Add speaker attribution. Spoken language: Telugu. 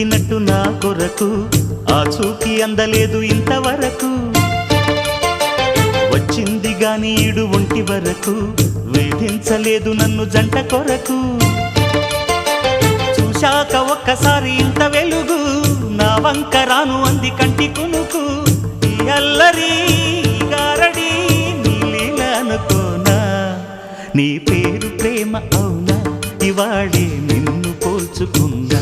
Speaker 1: పుట్టినట్టు నా కొరకు ఆ చూకి అందలేదు ఇంతవరకు వచ్చింది గాని ఈడు ఒంటి వరకు వేధించలేదు నన్ను జంట కొరకు చూశాక ఒక్కసారి ఇంత వెలుగు నా వంక రాను అంది కంటి కునుకు ఈ అల్లరి గారడి నీలీలనుకోనా నీ పేరు ప్రేమ అవునా ఇవాళే నిన్ను పోల్చుకున్నా